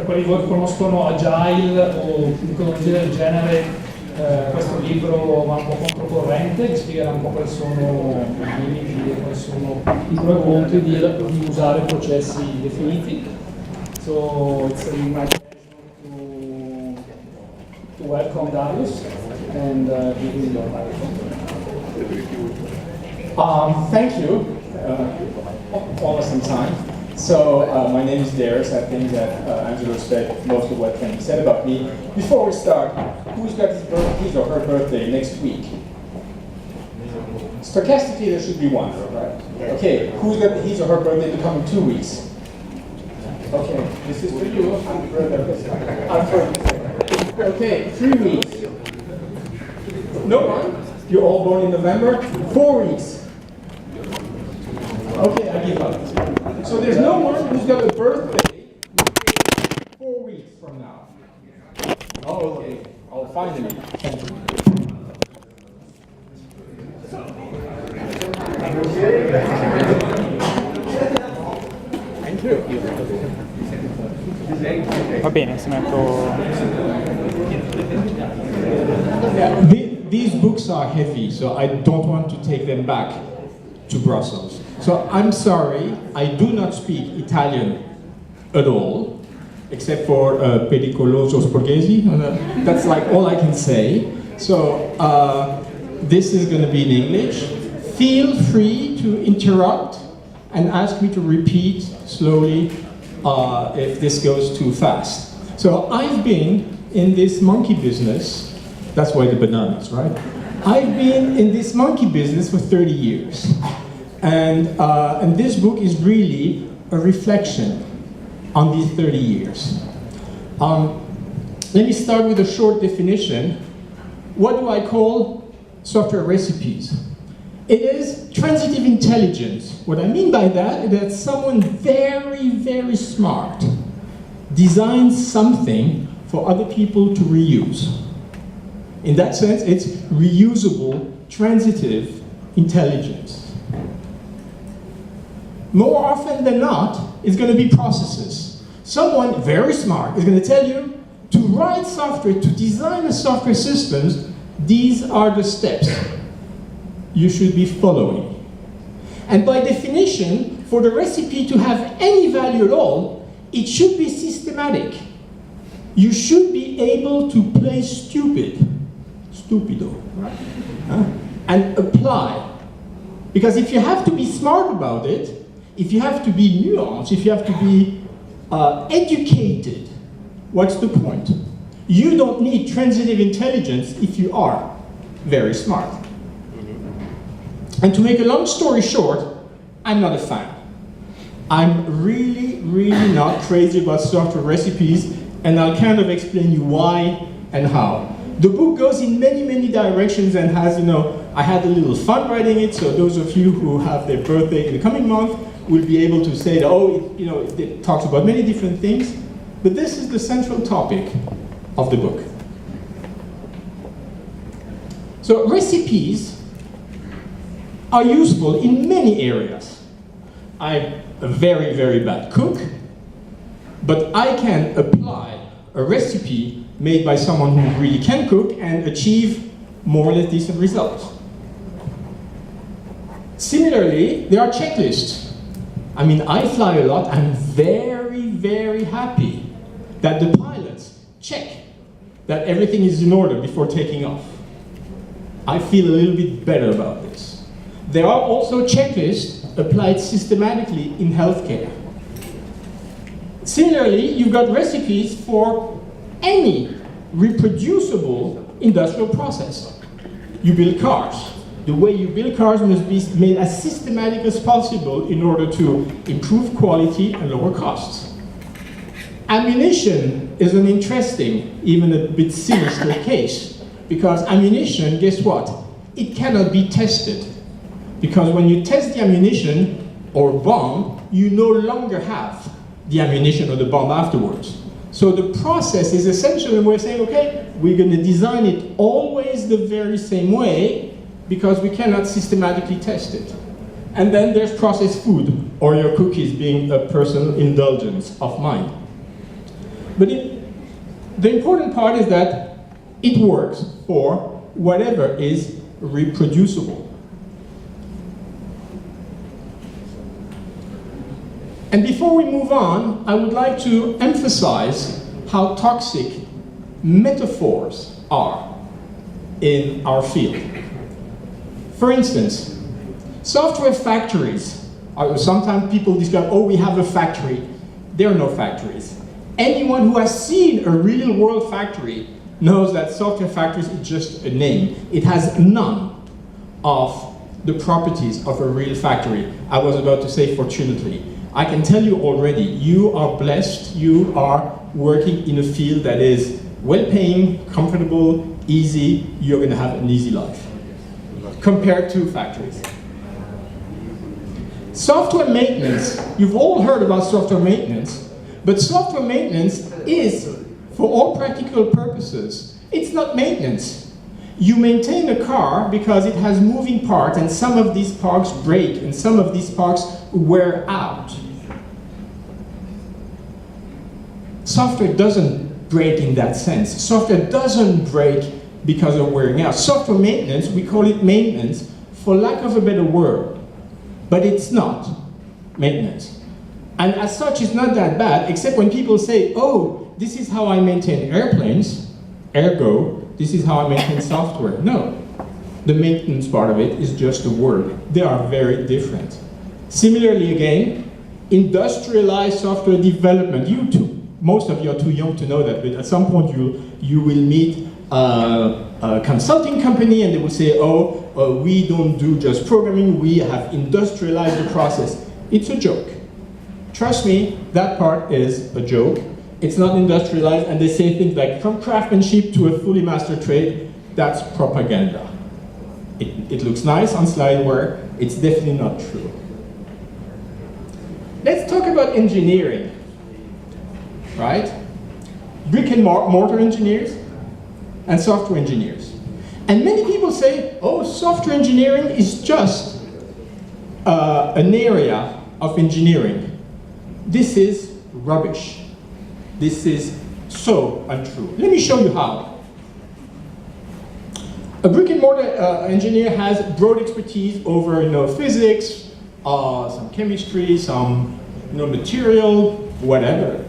per quelli di voi che conoscono Agile o metodologie del genere, questo libro va un po' controcorrente, vi spiegherà un po' quali sono i limiti e quali sono i pro e contro di usare processi definiti. So it's my pleasure to welcome Darius and give him the microphone. Thank you. Almost in time. So my name is Darius. I think that Angelo said most of what can be said about me. Before we start, who's got his or her birthday next week? Stochastically, there should be one, right? Okay, who's got his or her birthday to come in 2 weeks? Okay, this is for you. I'm for okay, 3 weeks. No one? You're all born in November? 4 weeks. Okay, I give up. So there's no one who's got a birthday 4 weeks from now. Oh, okay. Oh, finally. Thank you. Va bene, se metto... Yeah, these books are heavy, so I don't want to take them back to Brussels. So I'm sorry, I do not speak Italian at all, except for pericoloso sporgesi. That's like all I can say. So this is going to be in English. Feel free to interrupt and ask me to repeat slowly if this goes too fast. So I've been in this monkey business. That's why the bananas, right? I've been in this monkey business for 30 years. And this book is really a reflection on these 30 years. Let me start with a short definition. What do I call software recipes? It is transitive intelligence. What I mean by that is that someone very, very smart designs something for other people to reuse. In that sense, it's reusable, transitive intelligence. More often than not, it's going to be processes. Someone very smart is going to tell you to write software, to design a software system, these are the steps you should be following. And by definition, for the recipe to have any value at all, it should be systematic. You should be able to play stupido, right? And apply. Because if you have to be smart about it, if you have to be nuanced, if you have to be educated, what's the point? You don't need transitive intelligence if you are very smart. And to make a long story short, I'm not a fan. I'm really, really not crazy about software recipes, and I'll kind of explain you why and how. The book goes in many, many directions and has, I had a little fun writing it, so those of you who have their birthday in the coming month will be able to say that, it talks about many different things, but this is the central topic of the book. So recipes are useful in many areas. I'm a very, very bad cook, but I can apply a recipe made by someone who really can cook and achieve more or less decent results. Similarly, there are checklists. I mean, I fly a lot. I'm very, very happy that the pilots check that everything is in order before taking off. I feel a little bit better about this. There are also checklists applied systematically in healthcare. Similarly, you've got recipes for any reproducible industrial process. You build cars. The way you build cars must be made as systematic as possible in order to improve quality and lower costs. Ammunition is an interesting, even a bit sinister case, because ammunition, guess what? It cannot be tested. Because when you test the ammunition or bomb, you no longer have the ammunition or the bomb afterwards. So the process is essentially we're saying, okay, we're going to design it always the very same way because we cannot systematically test it. And then there's processed food, or your cookies being a personal indulgence of mine. But the important part is that it works for whatever is reproducible. And before we move on, I would like to emphasize how toxic metaphors are in our field. For instance, software factories. Sometimes people describe, oh, we have a factory. There are no factories. Anyone who has seen a real world factory knows that software factories is just a name. It has none of the properties of a real factory. I was about to say, fortunately. I can tell you already, you are blessed, you are working in a field that is well-paying, comfortable, easy. You're going to have an easy life compared to factories. Software maintenance, you've all heard about software maintenance, but software maintenance is, for all practical purposes, it's not maintenance. You maintain a car because it has moving parts, and some of these parts break, and some of these parts wear out. Software doesn't break in that sense. Software doesn't break because of wearing out. Software maintenance, we call it maintenance for lack of a better word, but it's not maintenance. And as such, it's not that bad, except when people say, oh, this is how I maintain airplanes, ergo, this is how I maintain software. No, the maintenance part of it is just a word. They are very different. Similarly, again, industrialized software development. Most of you are too young to know that, but at some point you will meet a consulting company and they will say, oh, we don't do just programming, we have industrialized the process. It's a joke. Trust me, that part is a joke. It's not industrialized, and they say things like, from craftsmanship to a fully mastered trade, that's propaganda. It looks nice on slideware, it's definitely not true. Let's talk about engineering, right? Brick and mortar engineers and software engineers. And many people say, oh, software engineering is just an area of engineering. This is rubbish. This is so untrue. Let me show you how. A brick and mortar engineer has broad expertise over physics, some chemistry, some material, whatever.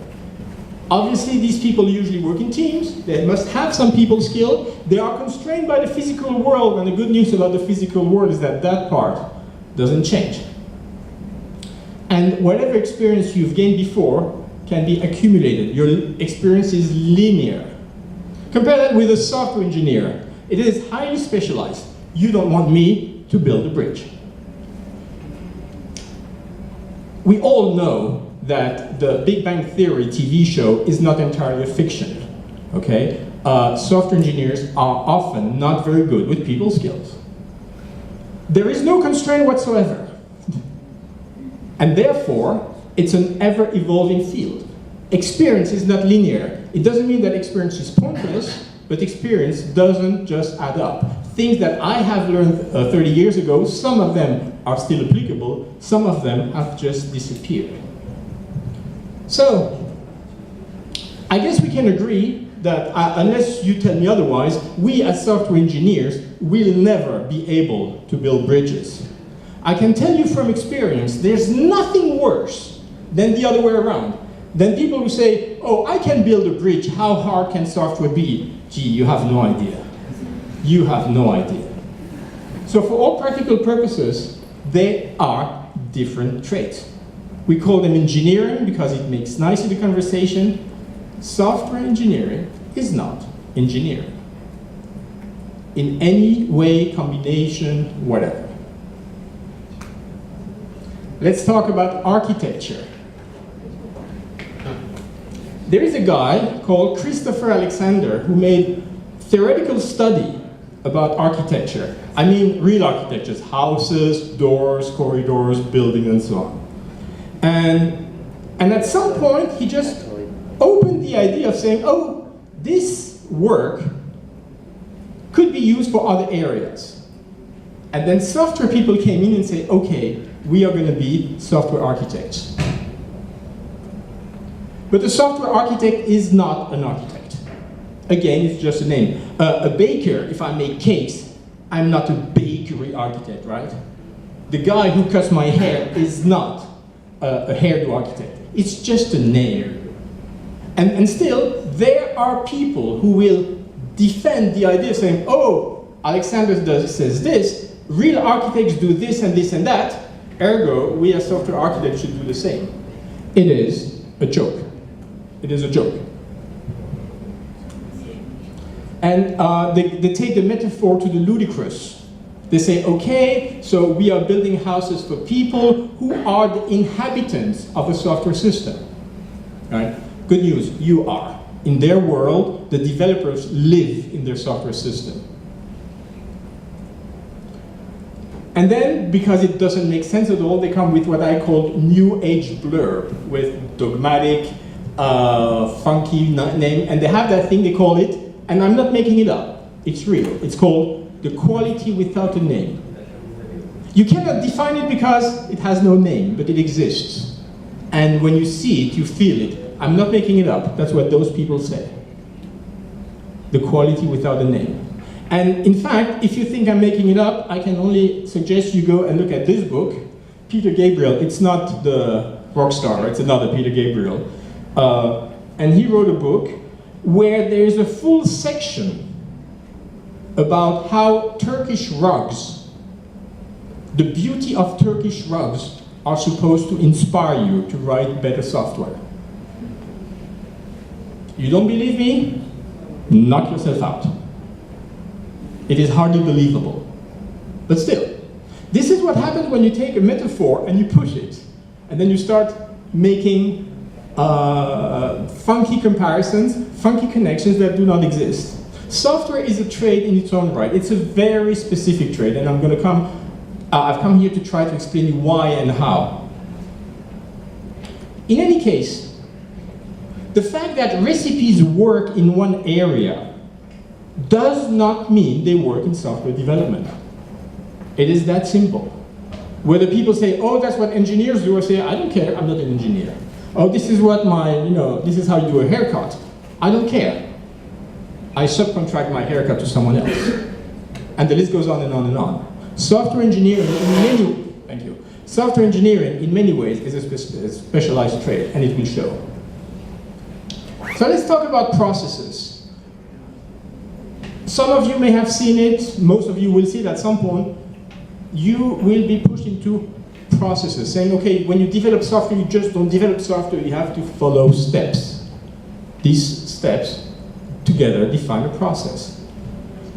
Obviously, these people usually work in teams. They must have some people skill. They are constrained by the physical world, and the good news about the physical world is that that part doesn't change. And whatever experience you've gained before can be accumulated. Your experience is linear. Compare that with a software engineer. It is highly specialized. You don't want me to build a bridge. We all know that the Big Bang Theory TV show is not entirely a fiction, okay? Software engineers are often not very good with people skills. There is no constraint whatsoever. And therefore, it's an ever-evolving field. Experience is not linear. It doesn't mean that experience is pointless, but experience doesn't just add up. Things that I have learned 30 years ago, some of them are still applicable, some of them have just disappeared. So, I guess we can agree that unless you tell me otherwise, we as software engineers will never be able to build bridges. I can tell you from experience, there's nothing worse than the other way around. Than people who say, oh, I can build a bridge, how hard can software be? Gee, you have no idea. You have no idea. So for all practical purposes, they are different traits. We call them engineering because it makes nice in the conversation. Software engineering is not engineering. In any way, combination, whatever. Let's talk about architecture. There is a guy called Christopher Alexander who made theoretical study about architecture. I mean real architectures, houses, doors, corridors, buildings, and so on. And at some point, he just opened the idea of saying, oh, this work could be used for other areas. And then software people came in and said, okay, we are going to be software architects. But a software architect is not an architect. Again, it's just a name. A baker, if I make cakes, I'm not a bakery architect, right? The guy who cuts my hair is not a hairdo architect. It's just a name. And still, there are people who will defend the idea saying, oh, Alexander says this, real architects do this and this and that, ergo, we as software architects should do the same. It is a joke. It is a joke. And they take the metaphor to the ludicrous. They say, okay, so we are building houses for people who are the inhabitants of a software system. Right? Good news, you are. In their world, the developers live in their software system. And then, because it doesn't make sense at all, they come with what I call new age blurb, with dogmatic, funky name, and they have that thing, they call it, and I'm not making it up, it's real. It's called the quality without a name. You cannot define it because it has no name, but it exists. And when you see it, you feel it. I'm not making it up, that's what those people say. The quality without a name. And in fact, if you think I'm making it up, I can only suggest you go and look at this book, Peter Gabriel. It's not the rock star, it's another Peter Gabriel. And he wrote a book where there's a full section about how Turkish rugs, the beauty of Turkish rugs, are supposed to inspire you to write better software. You don't believe me? Knock yourself out. It is hardly believable. But still, this is what happens when you take a metaphor and you push it, and then you start making funky comparisons, funky connections that do not exist. Software is a trade in its own right. It's a very specific trade, and I've come here to try to explain you why and how. In any case, the fact that recipes work in one area does not mean they work in software development. It is that simple. Whether people say, oh, that's what engineers do, I say, I don't care, I'm not an engineer. Oh, this is what this is how you do a haircut. I don't care. I subcontract my haircut to someone else. And the list goes on and on and on. Software engineering in many ways is a specialized trade, and it will show. So let's talk about processes. Some of you may have seen it, most of you will see it at some point. You will be pushed into processes, saying, okay, when you develop software, you just don't develop software, you have to follow steps. These steps together define a process.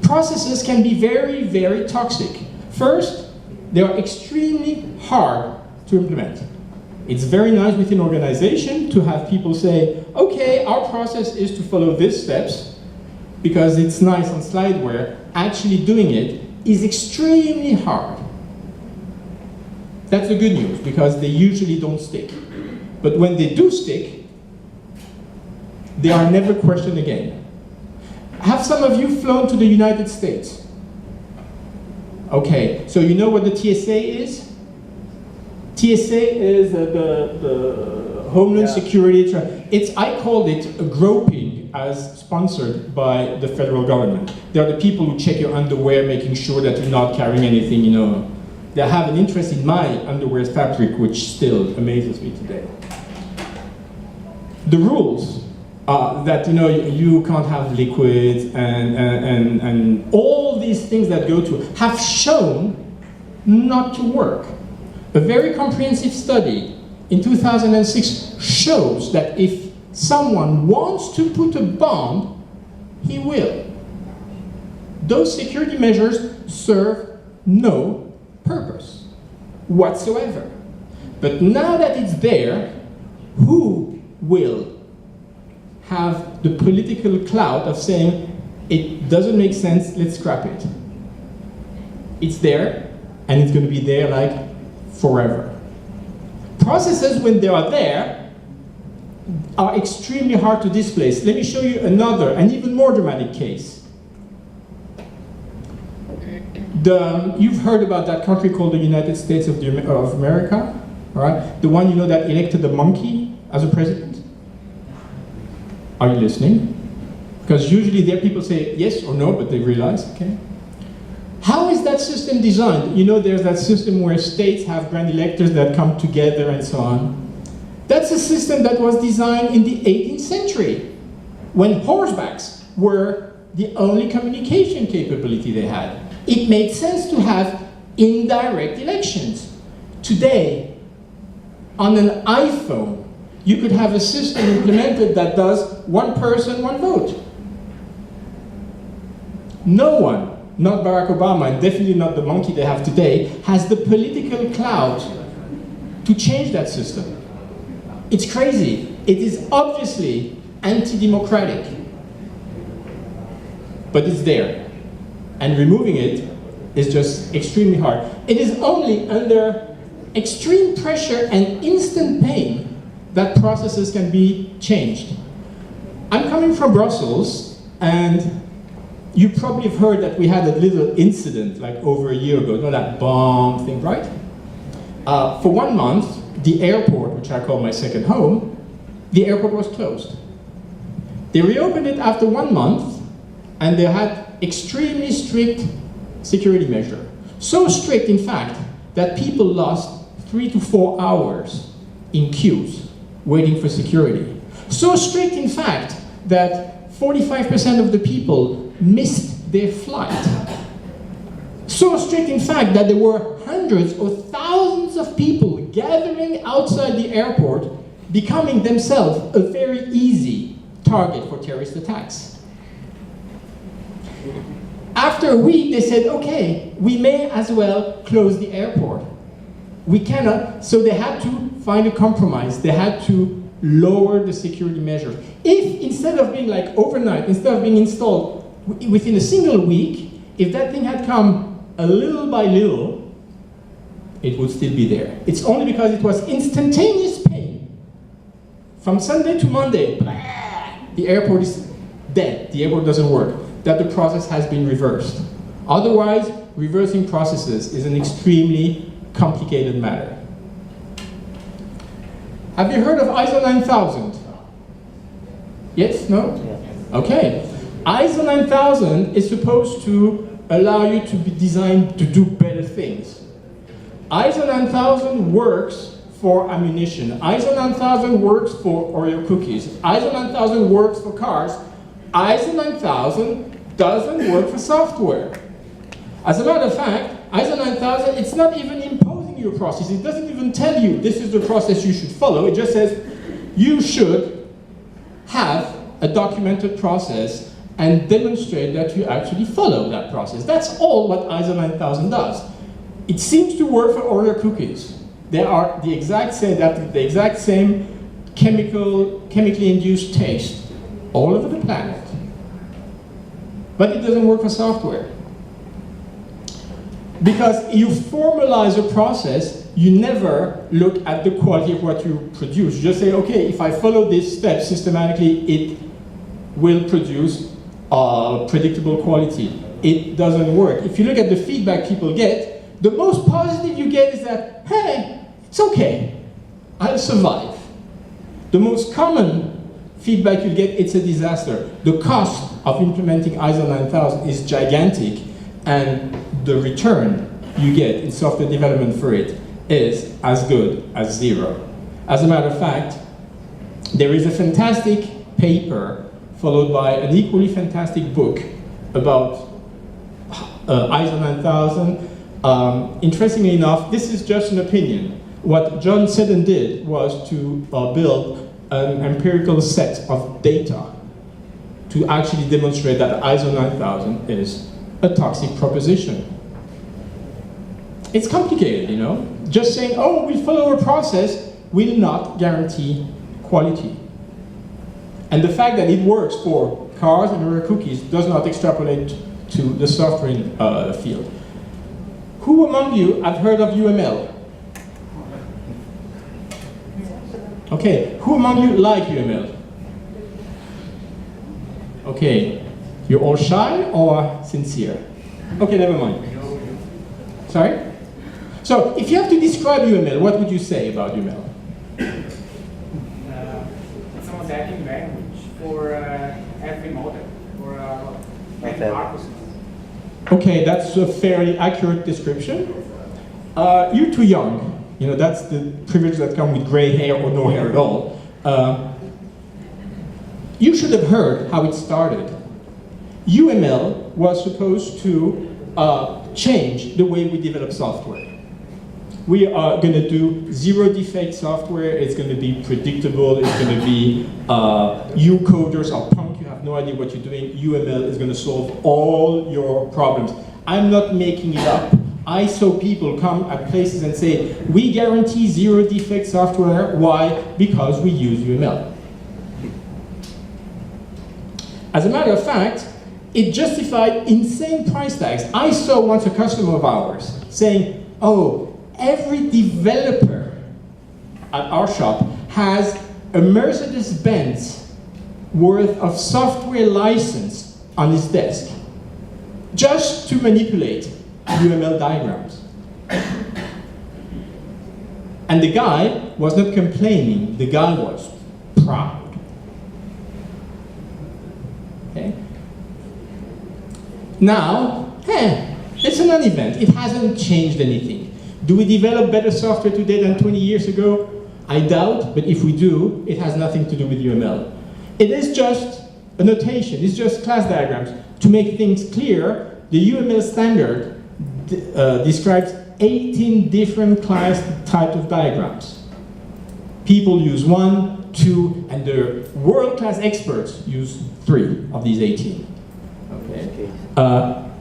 Processes can be very, very toxic. First, they are extremely hard to implement. It's very nice within an organization to have people say, okay, our process is to follow these steps, because it's nice on slideware. Actually doing it is extremely hard. That's the good news, because they usually don't stick. But when they do stick, they are never questioned again. Have some of you flown to the United States? Okay, so you know what the TSA is? TSA is the Homeland Security. I called it a groping, as sponsored by the federal government. They are the people who check your underwear, making sure that you're not carrying anything, They have an interest in my underwear fabric, which still amazes me today. The rules are that you can't have liquids and all these things that go to have shown not to work. A very comprehensive study in 2006 shows that if someone wants to put a bomb, he will. Those security measures serve no purpose whatsoever. But now that it's there, who will have the political clout of saying, it doesn't make sense, let's scrap it? It's there, and it's going to be there like forever. Processes, when they are there, are extremely hard to displace. Let me show you another, and even more dramatic case. You've heard about that country called the United States of America, all right? The one that elected the monkey as a president. Are you listening? Because usually there people say yes or no, but they realize, okay. How is that system designed? You know, there's that system where states have grand electors that come together and so on. That's a system that was designed in the 18th century, when horsebacks were the only communication capability they had. It made sense to have indirect elections. Today, on an iPhone, you could have a system implemented that does one person, one vote. No one, not Barack Obama, and definitely not the monkey they have today, has the political clout to change that system. It's crazy. It is obviously anti-democratic. But it's there. And removing it is just extremely hard. It is only under extreme pressure and instant pain that processes can be changed. I'm coming from Brussels, and you probably have heard that we had a little incident like over a year ago, you know, that bomb thing, right? For 1 month, the airport, which I call my second home, the airport was closed. They reopened it after 1 month, and they had extremely strict security measure. So strict, in fact, that people lost 3 to 4 hours in queues waiting for security. So strict, in fact, that 45% of the people missed their flight. So strict, in fact, that there were hundreds or thousands of people gathering outside the airport, becoming themselves a very easy target for terrorist attacks. After a week, they said, okay, we may as well close the airport. We cannot, so they had to find a compromise. They had to lower the security measures. If instead of being like overnight, instead of being installed within a single week, if that thing had come a little by little, it would still be there. It's only because it was instantaneous pain. From Sunday to Monday, blah, the airport is dead. The airport doesn't work. That the process has been reversed. Otherwise, reversing processes is an extremely complicated matter. Have you heard of ISO 9000? Yes? No? Okay. ISO 9000 is supposed to allow you to be designed to do better things. ISO 9000 works for ammunition. ISO 9000 works for Oreo cookies. ISO 9000 works for cars. ISO 9000 doesn't work for software. As a matter of fact, ISO 9000, it's not even imposing your process. It doesn't even tell you this is the process you should follow. It just says you should have a documented process and demonstrate that you actually follow that process. That's all what ISO 9000 does. It seems to work for Oreo cookies. They are the exact same chemically induced taste all over the planet. But it doesn't work for software. Because you formalize a process, you never look at the quality of what you produce. You just say, okay, if I follow this step systematically, it will produce predictable quality. It doesn't work. If you look at the feedback people get, the most positive you get is that, hey, it's okay, I'll survive. The most common feedback you get, it's a disaster. The cost of implementing ISO 9000 is gigantic, and the return you get in software development for it is as good as zero. As a matter of fact, there is a fantastic paper followed by an equally fantastic book about ISO 9000. Interestingly enough, this is just an opinion. What John Seddon did was to build an empirical set of data to actually demonstrate that ISO 9000 is a toxic proposition. It's complicated, you know? Just saying, oh, we follow a process will not guarantee quality. And the fact that it works for cars and Oreo cookies does not extrapolate to the software field. Who among you have heard of UML? Okay, who among you like UML? Okay, you're all shy or sincere? Okay, never mind. Sorry? So, if you have to describe UML, what would you say about UML? It's a modeling language for every model or many Okay. purposes. Okay, that's a fairly accurate description. You're too young. You know, that's the privilege that comes with gray hair or no hair at all. You should have heard how it started. UML was supposed to change the way we develop software. We are going to do zero defect software. It's going to be predictable. It's going to be you coders are punk. You have no idea what you're doing. UML is going to solve all your problems. I'm not making it up. I saw people come at places and say, we guarantee zero defect software. Why? Because we use UML. As a matter of fact, it justified insane price tags. I saw once a customer of ours saying, oh, every developer at our shop has a Mercedes-Benz worth of software license on his desk just to manipulate UML diagrams. And the guy was not complaining, the guy was proud. Okay? Now, it's a non-event. It hasn't changed anything. Do we develop better software today than 20 years ago? I doubt, but if we do, it has nothing to do with UML. It is just a notation. It's just class diagrams. To make things clear, the UML standard describes 18 different class types of diagrams. People use 1, 2, and the world-class experts use 3 of these 18. Okay.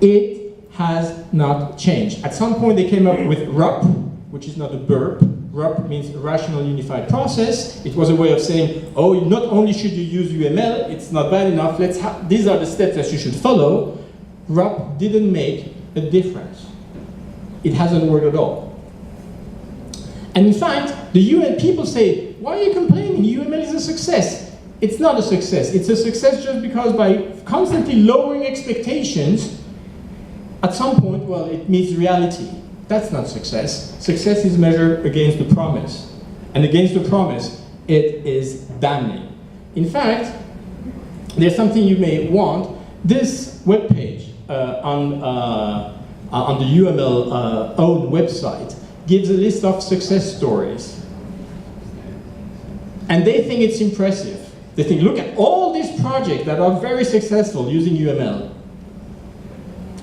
It has not changed. At some point they came up with RUP, which is not a burp. RUP means rational unified process. It was a way of saying, oh, not only should you use UML, it's not bad enough, these are the steps that you should follow. RUP didn't make a difference. It hasn't worked at all. And in fact, the people say, why are you complaining? UML is a success. It's not a success. It's a success just because by constantly lowering expectations, at some point, well, it meets reality. That's not success. Success is measured against the promise. And against the promise, it is damning. In fact, there's something you may want. This webpage on the UML own website gives a list of success stories. And they think it's impressive. They think, look at all these projects that are very successful using UML.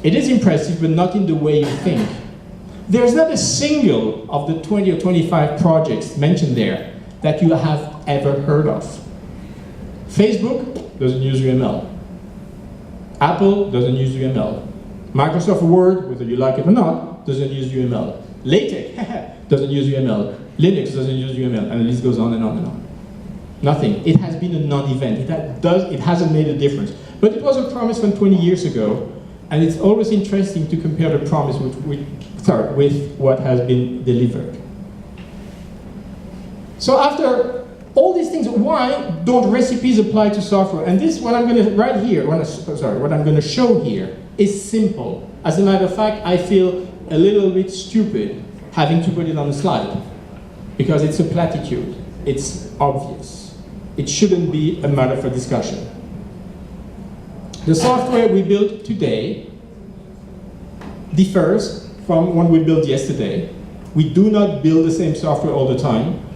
It is impressive, but not in the way you think. There's not a single of the 20 or 25 projects mentioned there that you have ever heard of. Facebook doesn't use UML. Apple doesn't use UML. Microsoft Word, whether you like it or not, doesn't use UML. LaTeX doesn't use UML. Linux doesn't use UML, and the list goes on and on and on. Nothing. It has been a non-event. It hasn't made a difference. But it was a promise from 20 years ago, and it's always interesting to compare the promise with what has been delivered. So after all these things, why don't recipes apply to software? And this, what I'm going to write here, what I'm going to show here, is simple. As a matter of fact, I feel a little bit stupid having to put it on the slide, because it's a platitude. It's obvious. It shouldn't be a matter for discussion. The software we build today differs from one we built yesterday. We do not build the same software all the time.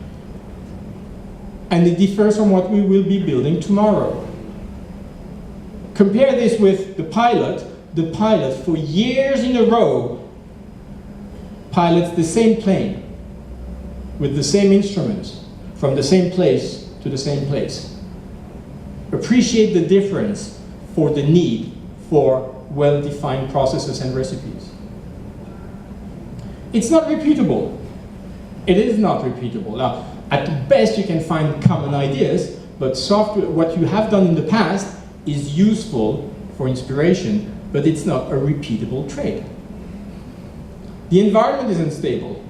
And it differs from what we will be building tomorrow. Compare this with the pilot. The pilot, for years in a row, pilots the same plane with the same instruments from the same place to the same place. Appreciate the difference for the need for well-defined processes and recipes. It's not repeatable. It is not repeatable. Now, at best you can find common ideas, but software, what you have done in the past is useful for inspiration, but it's not a repeatable trade. The environment is unstable.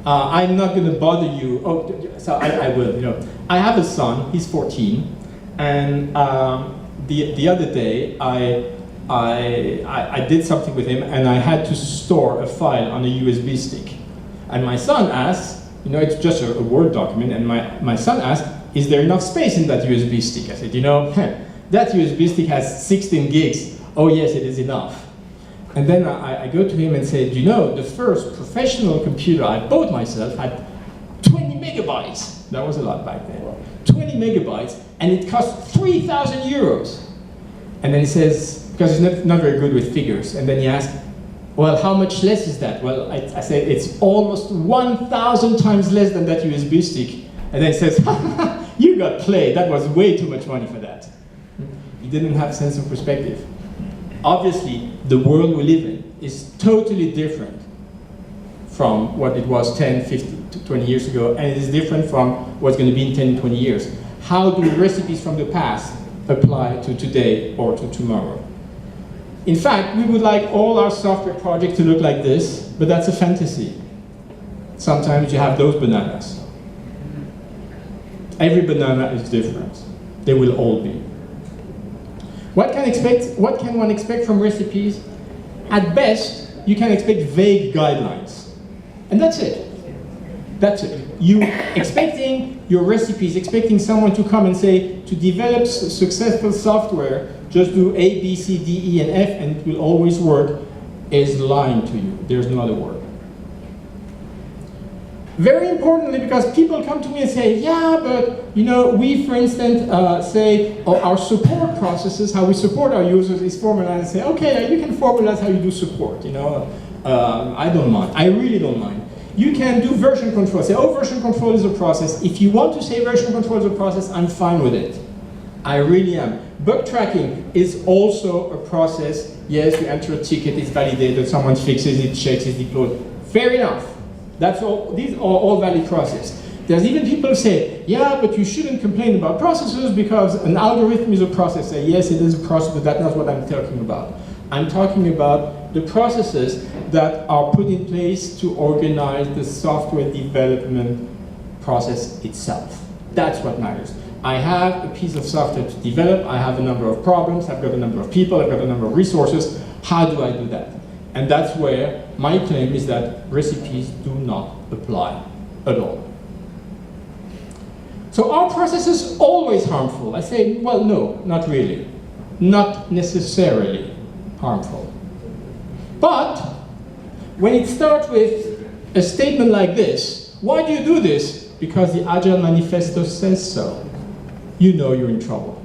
I'm not going to bother you. Oh, so I will. You know, I have a son. He's 14, and the other day I did something with him, and I had to store a file on a USB stick. And my son asked, you know, it's just a Word document, and my son asked, is there enough space in that USB stick? I said, you know, that USB stick has 16 gigs. Oh yes, it is enough. And then I go to him and say, do you know, the first professional computer I bought myself had 20 megabytes. That was a lot back then. 20 megabytes, and it cost 3,000 euros. And then he says, because he's not very good with figures, and then he asks, well, how much less is that? Well, I said, it's almost 1,000 times less than that USB stick. And then he says, you got played, that was way too much money for that. He didn't have a sense of perspective. Obviously, the world we live in is totally different from what it was 10, 15, 20 years ago, and it is different from what's going to be in 10, 20 years. How do recipes from the past apply to today or to tomorrow? In fact, we would like all our software projects to look like this, but that's a fantasy. Sometimes you have those bananas. Every banana is different. They will all be. What can one expect from recipes? At best, you can expect vague guidelines. And that's it. That's it. You expecting your recipes, expecting someone to come and say, to develop successful software, just do A, B, C, D, E, and F, and it will always work, is lying to you. There's no other word. Very importantly, because people come to me and say, yeah, but you know, we, for instance, say our support processes, how we support our users is formalized. And say, okay, you can formalize how you do support. You know, I don't mind. I really don't mind. You can do version control. Say, oh, version control is a process. If you want to say version control is a process, I'm fine with it. I really am. Bug tracking is also a process. Yes, you enter a ticket, it's validated, someone fixes it, checks, it's deployed. Fair enough. That's all. These are all valid processes. There's even people who say, yeah, but you shouldn't complain about processes because an algorithm is a process. Say, yes, it is a process, but that's not what I'm talking about. I'm talking about the processes that are put in place to organize the software development process itself. That's what matters. I have a piece of software to develop, I have a number of problems, I've got a number of people, I've got a number of resources. How do I do that? And that's where my claim is that recipes do not apply at all. So are processes always harmful? I say, well, no, not really. Not necessarily harmful. But when it starts with a statement like this, why do you do this? Because the Agile Manifesto says so. You know you're in trouble.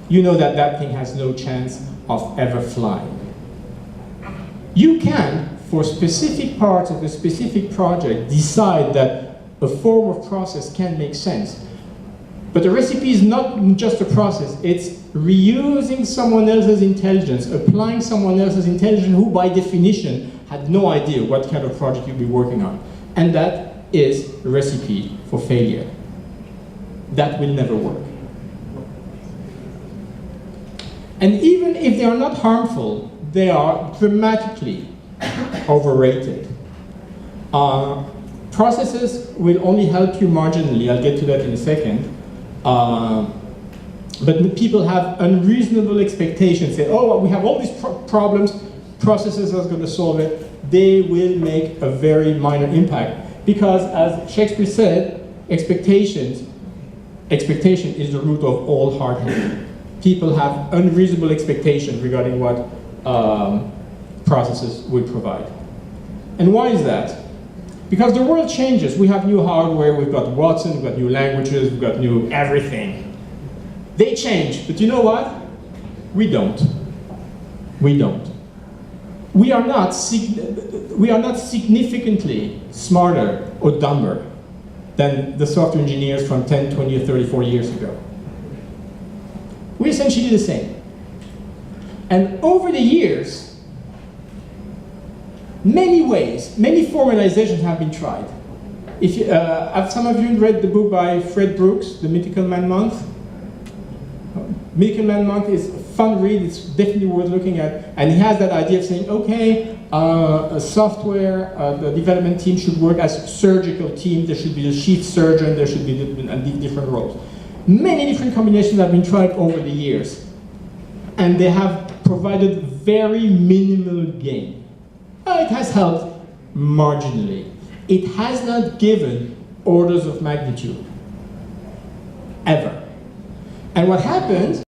You know that that thing has no chance of ever flying. You can, for specific parts of a specific project, decide that a form of process can make sense. But the recipe is not just a process, it's reusing someone else's intelligence, applying someone else's intelligence who by definition had no idea what kind of project you'd be working on. And that is a recipe for failure. That will never work. And even if they are not harmful, they are dramatically overrated. Processes will only help you marginally. I'll get to that in a second. But people have unreasonable expectations. Say, oh, we have all these problems, processes are going to solve it. They will make a very minor impact. Because as Shakespeare said, expectation is the root of all hardship. People have unreasonable expectations regarding what processes will provide. And why is that? Because the world changes. We have new hardware, we've got Watson, we've got new languages, we've got new everything. They change, but you know what? We don't. We don't. We are not significantly smarter or dumber than the software engineers from 10, 20, or 30, 40 years ago. We're essentially the same. And over the years, many ways, many formalizations have been tried. If you, have some of you read the book by Fred Brooks, The Mythical Man Month? Mythical Man Month is a fun read, it's definitely worth looking at. And he has that idea of saying, okay, a software, the development team should work as a surgical team. There should be a chief surgeon, there should be different roles. Many different combinations have been tried over the years. And they have provided very minimal gain. It has helped marginally. It has not given orders of magnitude, ever. And what happens